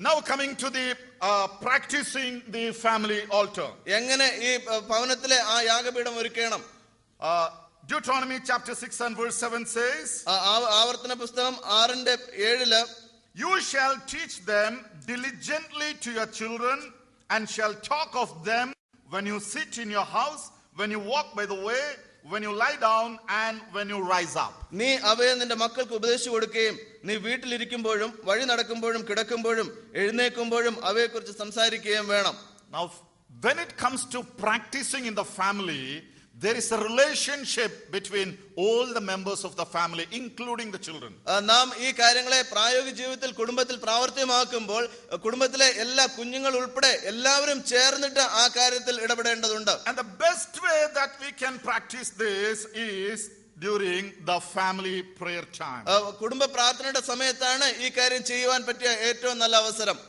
Now coming to the practicing the family altar. എങ്ങനെ ഈ ഭവനത്തിലെ ആ യാഗപീഠം ഒരുക്കണം? Deuteronomy chapter 6 and verse 7 says, ആവർത്തന പുസ്തകം 6:7 you shall teach them diligently to your children and shall talk of them when you sit in your house, when you walk by the way, when you lie down and when you rise up. നീ അവയെ നിന്റെ മക്കൾക്ക് ഉപദേശിച്ചു കൊടുക്കുകയും നീ വീട്ടിലിരിക്കുമ്പോഴും വഴി നടക്കുമ്പോഴും കിടക്കുമ്പോഴും എഴുന്നേൽക്കുമ്പോഴും അവയെക്കുറിച്ച് സംസാരിക്കുകയും വേണം. Now when it comes to practicing in the family, there is a relationship between all the members of the family, including the children. നാം ഈ കാര്യങ്ങളെ പ്രായോഗിക ജീവിതത്തിൽ കുടുംബത്തിൽ പ്രാവർത്തികമാക്കുമ്പോൾ കുടുംബത്തിലെ എല്ലാ കുഞ്ഞുങ്ങൾ ഉൾപ്പെടെ എല്ലാവരും ചേർന്നിട്ട് ആ കാര്യത്തിൽ ഇടപെടേണ്ടതുണ്ട്. And the best way that we can practice this is during the family prayer time. കുടുംബ പ്രാർത്ഥനയുടെ സമയത്താണ് ഈ കാര്യം ചെയ്യുവാൻ പറ്റിയ ഏറ്റവും നല്ല അവസരം.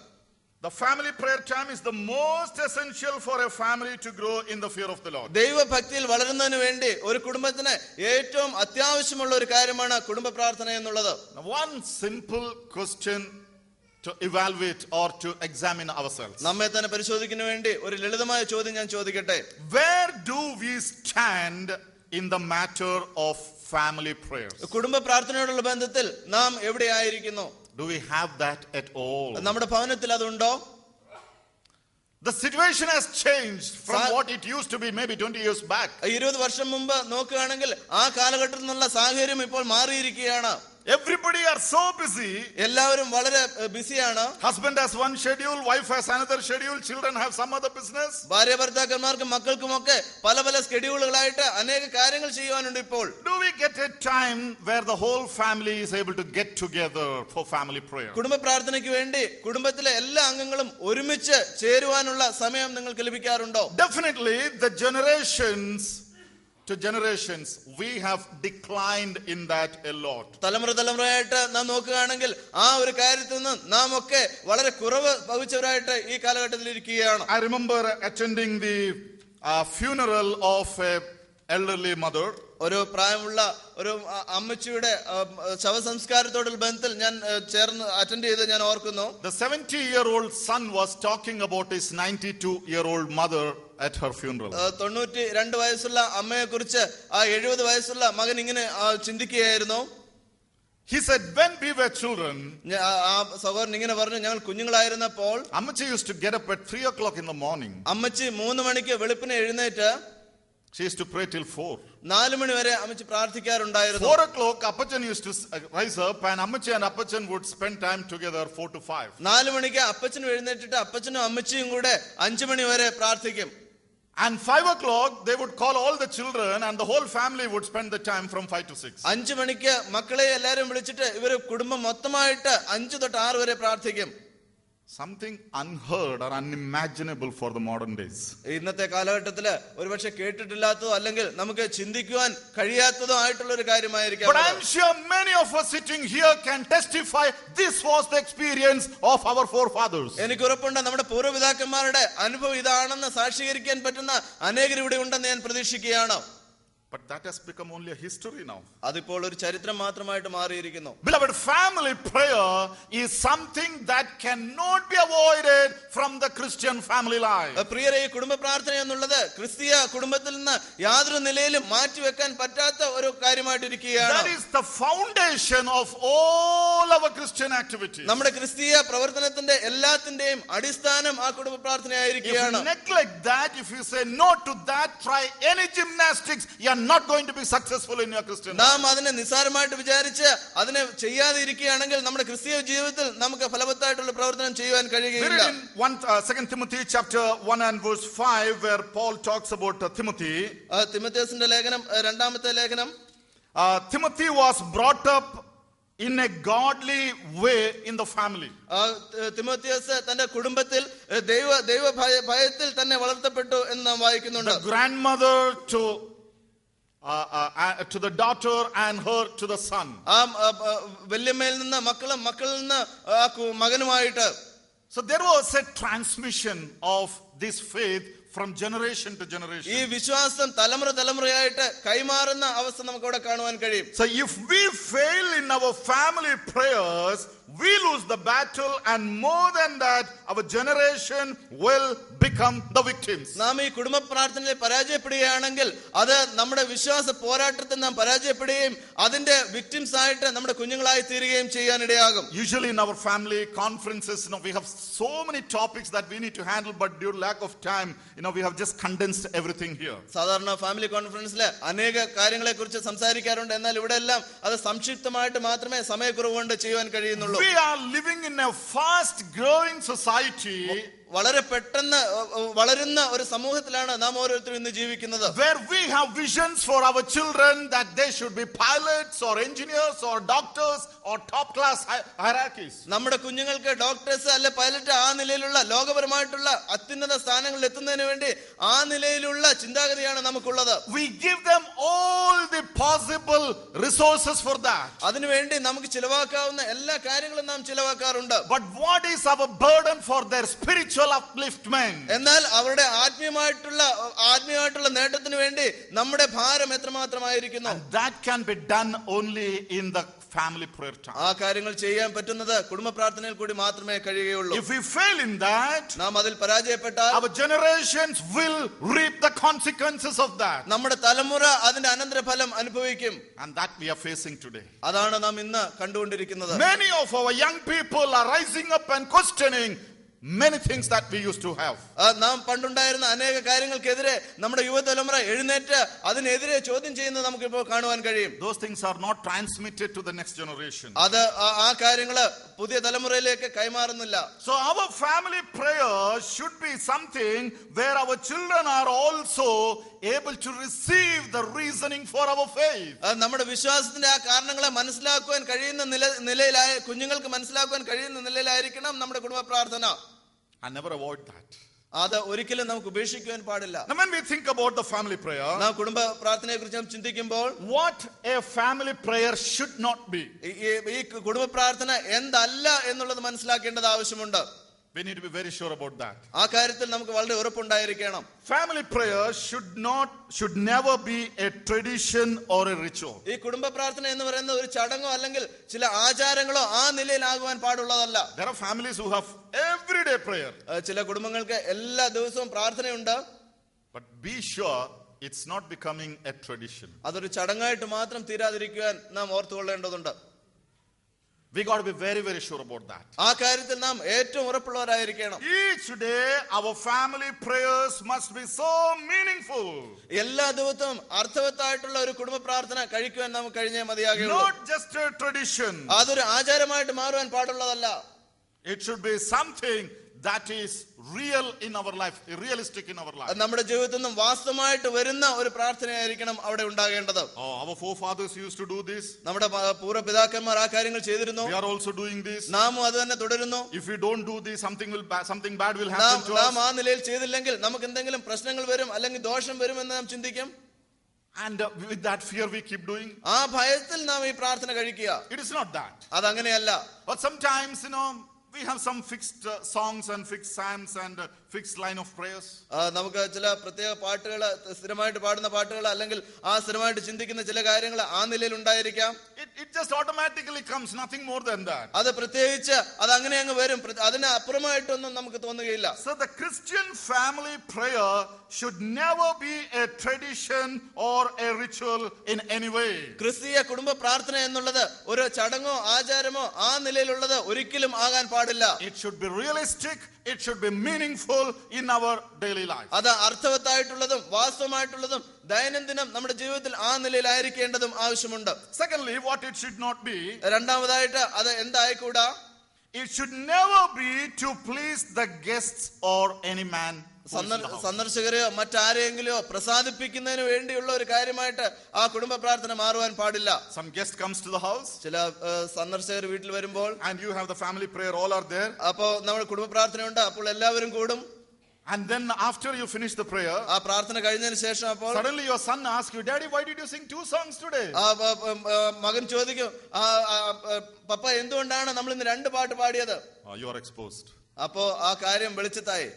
The family prayer time is the most essential for a family to grow in the fear of the Lord. ദൈവഭക്തിയിൽ വളരുന്നതിന് വേണ്ടി ഒരു കുടുംബത്തിന് ഏറ്റവും അത്യാവശ്യമുള്ള ഒരു കാര്യമാണ് കുടുംബ പ്രാർത്ഥന എന്നുള്ളത്. One simple question to evaluate or to examine ourselves. നമ്മെ തന്നെ പരിശോധിക്കുന്നതിന് വേണ്ടി ഒരു ലളിതമായ ചോദ്യം ഞാൻ ചോദിക്കട്ടെ. Where do we stand in the matter of family prayers? കുടുംബ പ്രാർത്ഥനയോടുള്ള ബന്ധത്തിൽ നാം എവിടെയായിരിക്കുന്നു? Do we have that at all? നമ്മുടെ ഭവനത്തിൽ അതുണ്ടോ? The situation has changed from what it used to be maybe 20 years back. 20 വർഷം മുമ്പ് നോക്കുകയാണെങ്കിൽ ആ കാലഘട്ടത്തിൽ നിന്നുള്ള സാഹചര്യം ഇപ്പോൾ മാറിയിരിക്കുകയാണ്. Everybody are so busy. എല്ലാവരും വളരെ ബിസിയാണ്. Husband has one schedule, wife has another schedule, children have some other business. ഭാര്യ ഭർത്താക്കന്മാർക്കും മക്കൾക്കുമൊക്കെ പല പല സ്കെഡ്യൂളുകളായിട്ട് അനേക കാര്യങ്ങൾ ചെയ്യുവാനുണ്ട് ഇപ്പോൾ. Do we get a time where the whole family is able to get together for family prayer? കുടുംബ പ്രാർത്ഥനയ്ക്ക് വേണ്ടി കുടുംബത്തിലെ എല്ലാ അംഗങ്ങളും ഒരുമിച്ച് ചേരുവാനുള്ള സമയം നിങ്ങൾക്ക് ലഭിക്കാറുണ്ടോ? Definitely the generations to generations we have declined in that a lot. തലമുറയായിട്ട് നാം നോക്കുകയാണെങ്കിൽ ആ ഒരു കാര്യത്തിൽ നിന്ന് നാം ഒക്കെ വളരെ കുറവ് ഭവിച്ചവരായിട്ട് ഈ കാലഘട്ടത്തിൽ ഇരിക്കുകയാണ്. I remember attending the funeral of a elderly mother. ഒരു പ്രായമുള്ള ഒരു അമ്മച്ചിയുടെ ശവസംസ്കാരത്തോടുള്ള ബന്ധത്തിൽ ഞാൻ ചേർന്ന് അറ്റൻഡ് ചെയ്ത് ഞാൻ ഓർക്കുന്നു. The 70-year-old son was talking about his 92-year-old mother at her funeral. 92 വയസ്സുള്ള അമ്മയെ കുറിച്ച് ആ 70 വയസ്സുള്ള മകൻ ഇങ്ങനെ ചിന്തിക്കുകയായിരുന്നു. He said, when we were children, ആ സഹോദരൻ ഇങ്ങനെ പറഞ്ഞു, ഞങ്ങൾ കുഞ്ഞുങ്ങളായിരുന്നപ്പോൾ Ammachi used to get up at 3 o'clock in the morning. അമ്മച്ചി 3 മണിക്ക് വെളുപ്പിനെ എഴുന്നേറ്റ് she used to pray till 4. 4 മണി വരെ അമ്മച്ചി പ്രാർത്ഥിക്കാറുണ്ടായിരുന്നു. 4 o'clock Appachan used to rise up and Ammachi and Appachan would spend time together 4 to 5. 4 മണിക്ക് അപ്പച്ചനും എഴുന്നേറ്റിട്ട് അപ്പച്ചനും അമ്മച്ചിയും കൂടെ 5 മണി വരെ പ്രാർത്ഥിക്കും. And 5 o'clock they would call all the children and the whole family would spend the time from 5 to 6. 5 മണിക്ക് മക്കളെ എല്ലാവരും വിളിച്ചിട്ട് ഇവര് കുടുംബം മൊത്തമായിട്ട് 5 തൊട്ട് 6 വരെ പ്രാർത്ഥിക്കും. Something unheard or unimaginable for the modern days. ഇന്നത്തെ കാലഘട്ടത്തില് ഒരുപക്ഷെ കേട്ടിട്ടില്ലാത്തതോ അല്ലെങ്കിൽ നമുക്ക് ചിന്തിക്കുവാൻ കഴിയാത്തതോ ആയിട്ടുള്ള ഒരു കാര്യമായിരിക്കാം. But I'm sure many of us sitting here can testify this was the experience of our forefathers. എനിക്ക് ഉറപ്പുണ്ട് നമ്മുടെ പൂർവ്വപിതാക്കന്മാരുടെ അനുഭവം ഇതാണെന്ന് സാക്ഷീകരിക്കാൻ പറ്റുന്ന അനേകർ ഇവിടെ ഉണ്ടെന്ന് ഞാൻ പ്രതീക്ഷിക്കുകയാണ്. But that has become only a history now. അതിപ്പോൾ ഒരു ചരിത്രം മാത്രമായിട്ട് മാറിയിരിക്കുന്നു. Beloved, family prayer is something that cannot be avoided from the Christian family life. പ്രിയരെ, ഈ കുടുംബ പ്രാർത്ഥന എന്നുള്ളത് ക്രിസ്തീയ കുടുംബത്തിൽ നിന്ന് യാതൊരു നിലയിലും മാറ്റിവെക്കാൻ പറ്റാത്ത ഒരു കാര്യമായിട്ടിരിക്കുകയാണ്. That is the foundation of all our Christian activities. നമ്മുടെ ക്രിസ്തീയ പ്രവർത്തനത്തിന്റെ എല്ലാത്തിന്റെയും അടിസ്ഥാനം ആ കുടുംബ പ്രാർത്ഥനയായിരിക്കുകയാണ്. If you neglect that, if you say no to that, try any gymnastics, you are not going to be successful in your Christian life. നാം അതിനെ നിസ്സാരമായിട്ട് വിചാരിച്ച് അതിനെ ചെയ്യാതെ ഇരിക്കുകയാണെങ്കിൽ നമ്മുടെ ക്രിസ്തീയ ജീവിതത്തിൽ നമുക്ക് ഫലവത്തായിട്ടുള്ള പ്രവർത്തനം ചെയ്യുവാൻ കഴിയുകയില്ല. 2 Timothy chapter 1 and verse 5 where Paul talks about Timothy. തിമോഥെയോസിന്റെ ലേഖനം, രണ്ടാമത്തെ ലേഖനം. Timothy was brought up in a godly way in the family. തിമോഥെയോസ് തന്റെ കുടുംബത്തിൽ ദൈവ ഭയത്തിൽ തന്നെ വളർത്തപ്പെട്ടു എന്ന് നാം വായിക്കുന്നുണ്ട്. The grandmother to the daughter and her to the son. വല്യമ്മയിൽ നിന്ന് മക്കളും മക്കളിൽ നിന്ന് മകനുമായിട്ട്. So there was a transmission of this faith from generation to generation. ഈ വിശ്വാസം തലമുറ തലമുറയായിട്ട് കൈമാറുന്ന അവസ്ഥ നമുക്ക് അവിടെ കാണുവാൻ കഴിയും. So if we fail in our family prayers, we lose the battle, and more than that, our generation will become the victims. നാം ഈ കുടുംബ പ്രാർത്ഥനയിൽ പരാജയപ്പെടുകയാണെങ്കിൽ അത് നമ്മുടെ വിശ്വാസ പോരാട്ടത്തിൽ നാം പരാജയപ്പെടുകയും അതിന്റെ വിക്ടിംസ് ആയിട്ട് നമ്മുടെ കുഞ്ഞുങ്ങളായി തീരുകയും ചെയ്യാനിടയാകും. Usually in our family conferences, we have so many topics that we need to handle, but due to lack of time, we have just condensed everything here. സാധാരണ ഫാമിലി കോൺഫറൻസിൽ അനേക കാര്യങ്ങളെ കുറിച്ച് സംസാരിക്കാറുണ്ട്. എന്നാൽ ഇവിടെ എല്ലാം അത് സംക്ഷിപ്തമായിട്ട് മാത്രമേ സമയക്കുറവ് കൊണ്ട് ചെയ്യുവാൻ കഴിയുന്നുള്ളൂ. We are living in a fast growing society, വളരെ പെട്ടെന്ന് വളരുന്ന ഒരു സമൂഹത്തിലാണ് നാം ഓരോരുത്തരും ഇന്ന് ജീവിക്കുന്നത്. where we have visions for our children that they should be pilots or engineers or doctors or top class hierarchies. നമ്മുടെ കുഞ്ഞുങ്ങൾക്ക് ഡോക്ടേഴ്സ് അല്ലെ പൈലറ്റ് ആ നിലയിലുള്ള ലോകപരമായിട്ടുള്ള അത്യുന്നത സ്ഥാനങ്ങളിൽ എത്തുന്നതിന് വേണ്ടി ആ നിലയിലുള്ള ചിന്താഗതിയാണ് നമുക്കുള്ളത്. We give them all the possible resources for that. അതിനുവേണ്ടി നമുക്ക് ചിലവാക്കാവുന്ന എല്ലാ കാര്യങ്ങളും നാം ചിലവാക്കാറുണ്ട്. But what is our burden for their spiritual upliftment? എന്നാൽ അവരുടെ ആത്മീയമായിട്ടുള്ള നേട്ടത്തിന് വേണ്ടി നമ്മുടെ ഭാരം എത്രമാത്രമായിരിക്കുന്നു? And that can be done only in the family prayer time. ആ കാര്യങ്ങൾ ചെയ്യാൻ പറ്റുന്നത് കുടുംബ പ്രാർത്ഥനയിൽ കൂടി മാത്രമേ കഴിയുകയുള്ളൂ. If we fail in that, നാം അതിൽ പരാജയപ്പെട്ടാൽ our generations will reap the consequences of that. നമ്മുടെ തലമുറ അതിന്റെ അനന്തരഫലം അനുഭവിക്കും. And that we are facing today. അതാണ് നാം ഇന്ന് കണ്ടുകൊണ്ടിരിക്കുന്നത്. Many of our young people are rising up and questioning many things that we used to have. നാം പണ്ടുണ്ടായിരുന്ന അനേക കാര്യങ്ങൾക്കെതിരെ നമ്മുടെ യുവതലമുറ എഴുന്നേറ്റ് അതിനെതിരെ ചോദ്യം ചെയ്യുന്നത് നമുക്കിപ്പോൾ കാണുവാൻ കഴിയും. Those things are not transmitted to the next generation. അത് ആ കാര്യങ്ങള് പുതിയ തലമുറയിലേക്ക് കൈമാറുന്നില്ല. So our family prayers should be something where our children are also able to receive the reasoning for our faith. നമ്മുടെ വിശ്വാസത്തിന്റെ ആ കാരണങ്ങളെ മനസ്സിലാക്കുവാൻ കഴിയുന്ന നിലയിലായ കുഞ്ഞുങ്ങൾക്ക് മനസ്സിലാക്കുവാൻ കഴിയുന്ന നിലയിലായിരിക്കണം നമ്മുടെ കുടുംബ പ്രാർത്ഥന. And never avoid that. അത് ഒരിക്കലും നമുക്ക് ഉപേക്ഷിക്കുവാൻ പാടില്ല. Now when we think about the family prayer, നാം കുടുംബ പ്രാർത്ഥനയെ കുറിച്ച് നാം ചിന്തിക്കുമ്പോൾ what a family prayer should not be, ഈ കുടുംബ പ്രാർത്ഥന എന്തല്ല എന്നുള്ളത് മനസ്സിലാക്കേണ്ടത് ആവശ്യമുണ്ട്. we need to be very sure about that. ആ കാര്യത്തിൽ നമുക്ക് വളരെ ഉറപ്പുണ്ടായിരിക്കണം. Family prayer should never be a tradition or a ritual. ഈ കുടുംബ പ്രാർത്ഥന എന്ന് പറയുന്നത് ഒരു ചടങ്ങോ അല്ലെങ്കിൽ ചില ആചാരങ്ങളോ ആ നിലയിലാകുവാൻ പാടുള്ളതല്ല. There are families who have everyday prayer. ചില കുടുംബങ്ങൾക്ക് എല്ലാ ദിവസവും പ്രാർത്ഥനയുണ്ട്. But be sure it's not becoming a tradition. അതൊരു ചടങ്ങായിട്ട് മാത്രം തീരാതിരിക്കുവാൻ നാം ഓർത്തുകൊള്ളേണ്ടതുണ്ട്. We got to be very, very sure about that. ആ കാര്യത്തിൽ നാം ഏറ്റവും ഉറപ്പുള്ളവരായിരിക്കണം. Each day our family prayers must be so meaningful. എല്ലാ ദിവസവും അർത്ഥവത്തായിട്ടുള്ള ഒരു കുടുംബ പ്രാർത്ഥന കഴിക്കുവാൻ നമുക്ക് കഴിഞ്ഞേ മതിയാകുള്ളൂ. Not just a tradition. അതൊരു ആചാരമായിട്ട് മാറുവാൻ പാടുള്ളതല്ല. It should be something that is real in our life, realistic in our life. നമ്മുടെ ജീവിതത്തിൽ നിന്നും വാസ്തവമായിട്ട് വരുന്ന ഒരു പ്രാർത്ഥനയായിരിക്കണം അവിടെ ഉണ്ടാകേണ്ടത്. Our forefathers used to do this. നമ്മുടെ പൂർവ്വ പിതാക്കന്മാർ ആ കാര്യങ്ങൾ ചെയ്തിരുന്നു. We are also doing this. നാമും അത് തന്നെ തുടരുന്നു. If we don't do this, something bad will happen to us. നാം ആ നിലയിൽ ചെയ്തില്ലെങ്കിൽ നമുക്ക് എന്തെങ്കിലും പ്രശ്നങ്ങൾ വരും അല്ലെങ്കിൽ ദോഷം വരുമെന്ന് നാം ചിന്തിക്കും. And with that fear we keep doing. ആ ഭയത്തിൽ നാം ഈ പ്രാർത്ഥന കഴിക്കുക. It is not that. അതങ്ങനെയല്ല. But sometimes, we have some fixed songs and fixed psalms and fixed line of prayers. നമുക്ക് ചില പ്രത്യേക പാട്ടുകൾ സ്ഥിരമായിട്ട് പാടുന്ന പാട്ടുകൾ അല്ലെങ്കിൽ ആ സ്ഥിരമായിട്ട് ചിന്തിക്കുന്ന ചില കാര്യങ്ങൾ ആ നിലയിൽ ഉണ്ടായിരിക്കാം. It just automatically comes, nothing more than that. അത് പ്രത്യേകിച്ച് അത് അങ്ങനെ അങ്ങ് വരും. അതിന് അപ്പുറമായിട്ടൊന്നും നമുക്ക് തോന്നുകയില്ല. So the Christian family prayer should never be a tradition or a ritual in any way. ക്രിസ്തീയ കുടുംബ പ്രാർത്ഥന എന്നുള്ളത് ഒരു ചടങ്ങോ ആചാരമോ ആ നിലയിലുള്ളത് ഒരിക്കലും ആകാൻ പാടില്ല. It should be realistic. It should be meaningful in our daily life. അത് അർത്ഥവത്തായിട്ടുള്ളതും വാസ്തവമായിട്ടുള്ളതും ദൈനംദിനം നമ്മുടെ ജീവിതത്തിൽ ആ നിലയിലായിരിക്കേണ്ടതും ആവശ്യമുണ്ട്. Secondly, what it should not be, രണ്ടാമതായിട്ട് അത് എന്തായിക്കൂടാ, it should never be to please the guests or any man. സന്ദർശകരെയോ മറ്റാരെങ്കിലോ പ്രസാദിപ്പിക്കുന്നതിന് വേണ്ടിയുള്ള ഒരു കാര്യമായിട്ട് ആ കുടുംബ പ്രാർത്ഥന മാറുവാൻ പാടില്ല. Some guest comes to the house. ചില സന്ദർശകർ വീട്ടിൽ വരുമ്പോൾ and you have the family prayer, all are there. അപ്പോൾ നമ്മുടെ കുടുംബ പ്രാർത്ഥനയുണ്ട്. അപ്പോൾ എല്ലാവരും കൂടും. And then after you finish the prayer, ആ പ്രാർത്ഥന കഴിഞ്ഞതിന് ശേഷം അപ്പോൾ suddenly your son asks you, Daddy, why did you sing 2 songs today? മകൻ ചോദിക്കും, പപ്പ എന്തുകൊണ്ടാണ് നമ്മൾ ഇന്ന് 2 പാട്ട് പാടിയത്? You are exposed. അപ്പോ ആ കാര്യം വെളിച്ചത്തായി.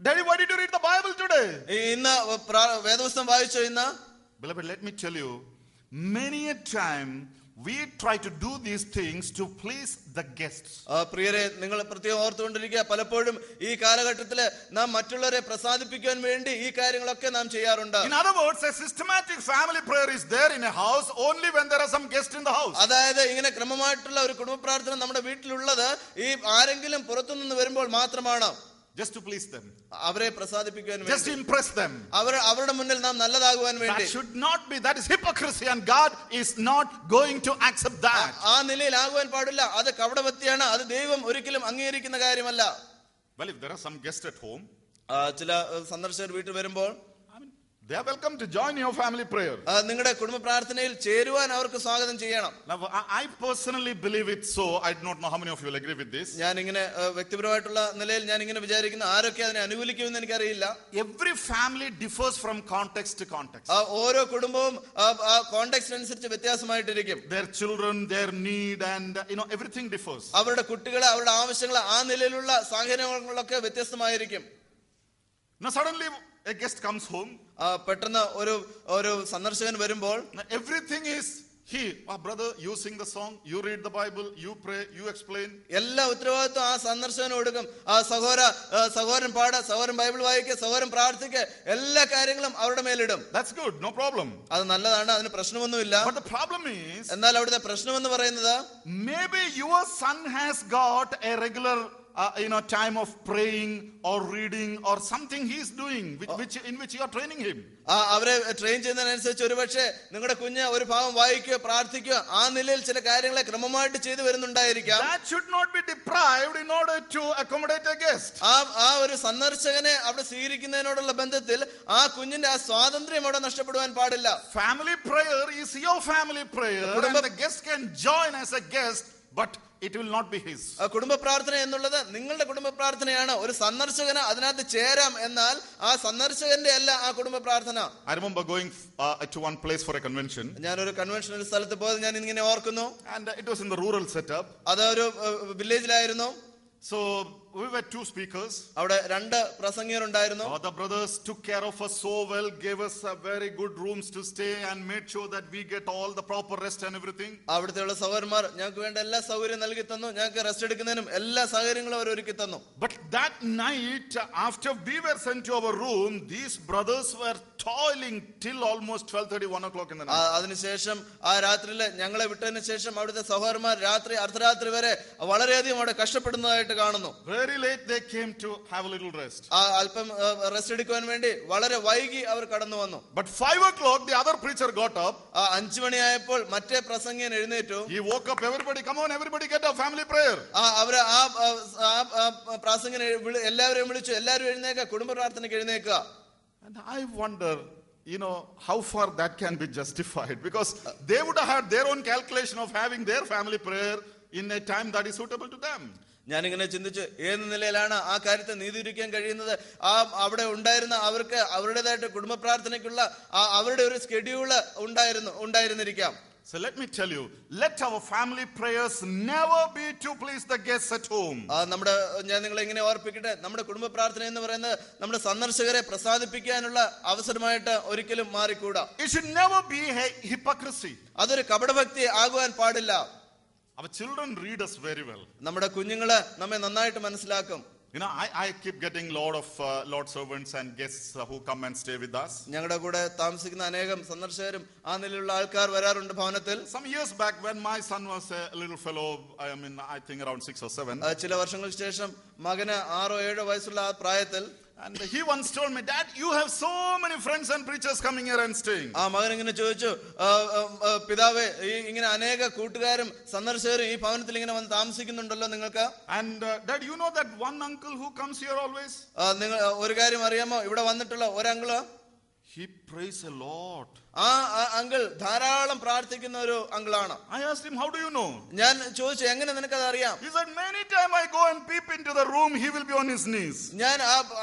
Daddy, why did you read the Bible today? ഇന്ന് വേദപുസ്തകം വായിച്ചോ ഇന്ന്? Beloved, let me tell you, many a time we try to do these things to please the guests. പ്രിയരെ, നിങ്ങൾ പ്രത്യേകം ഓർത്തുകൊണ്ടിരിക്കുക, പലപ്പോഴും ഈ കാലഘട്ടത്തില് നാം മറ്റുള്ളവരെ പ്രസാദിപ്പിക്കാൻ വേണ്ടി ഈ കാര്യങ്ങളൊക്കെ നാം ചെയ്യാറുണ്ട്. In other words, a systematic family prayer is there in a house only when there are some guests in the house. അതായത് ഇങ്ങനെ ക്രമമായിട്ടുള്ള ഒരു കുടുംബ പ്രാർത്ഥന നമ്മുടെ വീട്ടിലുള്ളത് ഈ ആരെങ്കിലും പുറത്തുനിന്ന് വരുമ്പോൾ മാത്രമാണ്. Just to please them, അവരെ പ്രസാദിപ്പിക്കാൻ വേണ്ടി, just to impress them. അവരുടെ മുന്നിൽ നാം നല്ലതാകുവാൻ വേണ്ടി. That should not be. That is hypocrisy, and God is not going to accept that. ആ നിലയിലാകുവാൻ പാടില്ല. അത് കപടഭക്തിയാണ്. അത് ദൈവം ഒരിക്കലും അംഗീകരിക്കുന്ന കാര്യമല്ല. Well, if there are some guests at home, ചില സന്ദർശകർ വീട്ടിൽ വരുമ്പോൾ they are welcome to join your family prayer. നിങ്ങളുടെ കുടുംബ പ്രാർത്ഥനയിൽ ചേരുവാൻ അവർക്ക് സ്വാഗതം ചെയ്യണം. Now, I personally believe it so. I do not know how many of you will agree with this. ഞാൻ ഇങ്ങനെ വ്യക്തിപരമായിട്ടുള്ള നിലയിൽ ഞാൻ ഇങ്ങനെ വിചാരിക്കുന്ന ആരൊക്കെ അതിനെ അനുകൂലിക്കുമെന്ന് എനിക്കറിയില്ല. Every family differs from context to context. ഓരോ കുടുംബവും ആ കോണ്ടെക്സ്റ്റ് അനുസരിച്ച് വ്യത്യാസമായിട്ടിരിക്കും. Their children, their need, and everything differs. അവരുടെ കുട്ടികളെ, അവരുടെ ആവശ്യങ്ങൾ, ആ നിലയിലുള്ള സാഹചര്യങ്ങളൊക്കെ വ്യത്യസ്തമായിരിക്കും. Now suddenly a guest comes home. പെട്ടെന്ന് ഒരു സന്ദർശകൻ വരുമ്പോൾ everything is brother, you sing the song, you read the Bible, you pray, you explain. എല്ലാ ഉത്തരവാദിത്വം ആ സന്ദർശകന് കൊടുക്കും. ആ സഹോദരൻ പാട, സഹോദരൻ ബൈബിൾ വായിക്കുക, സഹോദരൻ പ്രാർത്ഥിക്കുക, എല്ലാ കാര്യങ്ങളും അവരുടെ മേലിടും. That's good, no problem. അത് നല്ലതാണ്, അതിന് പ്രശ്നമൊന്നുമില്ല. But the problem is, എന്നാൽ അവിടുത്തെ പ്രശ്നം എന്ന് പറയുന്നത്, maybe your son has got a regular time of praying or reading or something he is doing in which you are training him. അവരെ ട്രെയിൻ ചെയ്യുന്നതിനനുസരിച്ച് ഒരുപക്ഷെ നിങ്ങളുടെ കുഞ്ഞ് ഒരു ഭാഗം വായിക്കുകയോ പ്രാർത്ഥിക്കുകയോ ആ നിലയിൽ ചില കാര്യങ്ങളെ ക്രമമായിട്ട് ചെയ്തു വരുന്നുണ്ടായിരിക്കാം. That should not be deprived in order to accommodate a guest. ആ ഒരു സന്ദർശകനെ അവിടെ സ്വീകരിക്കുന്നതിനോടുള്ള ബന്ധത്തിൽ ആ കുഞ്ഞിന്റെ ആ സ്വാതന്ത്ര്യം അവിടെ നഷ്ടപ്പെടുവാൻ പാടില്ല. Family prayer is your family prayer, and the guest can join as a guest, but it will not be his. കുടുംബ പ്രാർത്ഥന എന്നുള്ളത് നിങ്ങളുടെ കുടുംബ പ്രാർത്ഥനയാണ്. ഒരു സന്ദർശകന് അതിനകത്ത് ചേരാം, എന്നാൽ ആ സന്ദർശകന്റെ അല്ല ആ കുടുംബ പ്രാർത്ഥന. I remember going to one place for a convention. ഞാൻ ഒരു കൺവെൻഷനൽ സ്ഥലത്ത് പോയത് ഞാൻ ഇങ്ങനെ ഓർക്കുന്നു. And it was in the rural setup. അത് ഒരു വില്ലേജിലായിരുന്നു. So we were two speakers. അവിടെ രണ്ട് പ്രസംഗകരുണ്ടായിരുന്നു. The brothers took care of us so well, gave us very good rooms to stay and made sure that we get all the proper rest and everything. അവിടുത്തെയുള്ള സഹോദരന്മാർ ഞങ്ങൾക്ക് വേണ്ട എല്ലാ സൗകര്യം നൽകി തന്നു. ഞങ്ങൾക്ക് റെസ്റ്റ് എടുക്കുന്നതിനും എല്ലാ സാഹചര്യങ്ങളും അവർ ഒരുക്കി തന്നു. But that night, after we were sent to our room, these brothers were toiling till almost 12:30, 1 o'clock in the night. അതിനുശേഷം ആ രാത്രിയില് ഞങ്ങളെ വിട്ടതിന് ശേഷം അവിടുത്തെ സഹോദരന്മാർ രാത്രി അർദ്ധരാത്രി വരെ വളരെയധികം അവിടെ കഷ്ടപ്പെടുന്നതായിട്ട് കാണുന്നു. Very late they came to have a little rest. അല്പം റെസ്റ്റ് എടുക്കുവാൻ വേണ്ടി വളരെ വൈകി അവർ കടന്നു വന്നു. But 5 o'clock the other preacher got up. 5 മണിയായപ്പോൾ മറ്റേ പ്രസംഗകൻ എഴുന്നേറ്റു. He woke up, everybody come on, everybody get a family prayer. അവര് ആ പ്രാസംഗകനെ എല്ലാവരെയും വിളിച്ചു, എല്ലാവരും എഴുന്നേക്കുക, കുടുംബ പ്രാർത്ഥനയ്ക്ക് എഴുന്നേക്കുക. And I wonder, how far that can be justified, because they would have had their own calculation of having their family prayer in a time that is suitable to them. ഞാനിങ്ങനെ ചിന്തിച്ചു, ഏത് നിലയിലാണ് ആ കാര്യത്തെ നീതിയിരിക്കാൻ കഴിയുന്നത്? അവിടെ ഉണ്ടായിരുന്ന അവർക്ക് അവരുടേതായിട്ട് കുടുംബ പ്രാർത്ഥനയ്ക്കുള്ള അവരുടെ ഒരു schedule ഉണ്ടായിരുന്നിരിക്കാം. So let me tell you, let our family prayers never be to please the guests at home. ഞാൻ നിങ്ങളെ ഇങ്ങനെ ഓർപ്പിക്കട്ടെ, നമ്മുടെ കുടുംബ പ്രാർത്ഥന എന്ന് പറയുന്നത് നമ്മുടെ സന്ദർശകരെ പ്രസാദിപ്പിക്കാനുള്ള അവസരമായിട്ട് ഒരിക്കലും മാറിക്കൂടാ. It should never be a hypocrisy. അതൊരു കപടഭക്തി ആകുവാൻ പാടില്ല. Our children read us very well. നമ്മുടെ കുഞ്ഞുങ്ങള് നമ്മെ നന്നായിട്ട് മനസ്സിലാക്കും. I keep getting lot of Lord servants and guests who come and stay with us. ഞങ്ങളുടെ കൂടെ താമസിക്കുന്ന അനേകം സന്ദർശകരും ആ നിലയിലുള്ള ആൾക്കാർ വരാറുണ്ട് ഭവനത്തിൽ. Some years back when my son was a little fellow, I think around 6 or 7. ചില വർഷങ്ങൾക്ക് ശേഷം മകന് 6 or 7 വയസ്സുള്ള ആ പ്രായത്തിൽ And he once told me, Dad, you have so many friends and preachers coming here and staying. ആ മകൻ ഇങ്ങനെ ചോദിച്ചു, പിതാവേ, ഇങ്ങനെ അനേക കൂട്ടുകാരും സന്ദർശകരും ഈ ഭവനത്തിൽ ഇങ്ങനെ വന്ന് താമസിക്കുന്നുണ്ടല്ലോ നിങ്ങൾക്ക്. And Dad, you know that one uncle who comes here always? നിങ്ങൾ ഒരു കാര്യം അറിയാമോ, ഇവിടെ വന്നിട്ടുള്ള ഒരു uncle, he prays a lot. ആ അങ്കിൾ ധാരാളം പ്രാർത്ഥിക്കുന്ന ഒരു അങ്കിളാണ്. I asked him, how do you know? ഞാൻ ചോദിച്ചു, എങ്ങനെ നിനക്കത് അറിയാം? He said, many times I go and peep into the room, he will be on his knees. ഞാൻ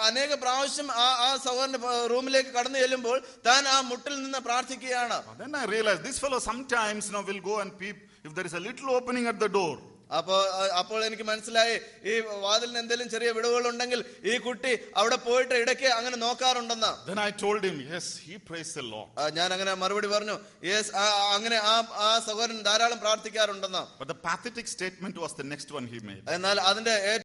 അനേക പ്രാവശ്യം ആ സഹോദരന്റെ റൂമിലേക്ക് കടന്നു ചെല്ലുമ്പോൾ താൻ ആ മുട്ടിൽ നിന്ന് പ്രാർത്ഥിക്കുകയാണ്. Then I realized this fellow sometimes will go and peep if there is a little opening at the door. അപ്പോൾ എനിക്ക് മനസ്സിലായി ഈ വാതിലിന് എന്തെങ്കിലും ചെറിയ വിടവുകൾ ഉണ്ടെങ്കിൽ ഈ കുട്ടി അവിടെ പോയിട്ട് ഇടയ്ക്ക് അങ്ങനെ നോക്കാറുണ്ടെന്നാ. Then I told him, yes, he prays the Lord. ഞാൻ അങ്ങനെ മറുപടി പറഞ്ഞു, യെസ്, അങ്ങനെ ആ സഹോദരൻ ധാരാളം പ്രാർത്ഥിക്കാറുണ്ടെന്നാ. But the pathetic statement was the next one he made. എന്നാൽ അതിന്റെ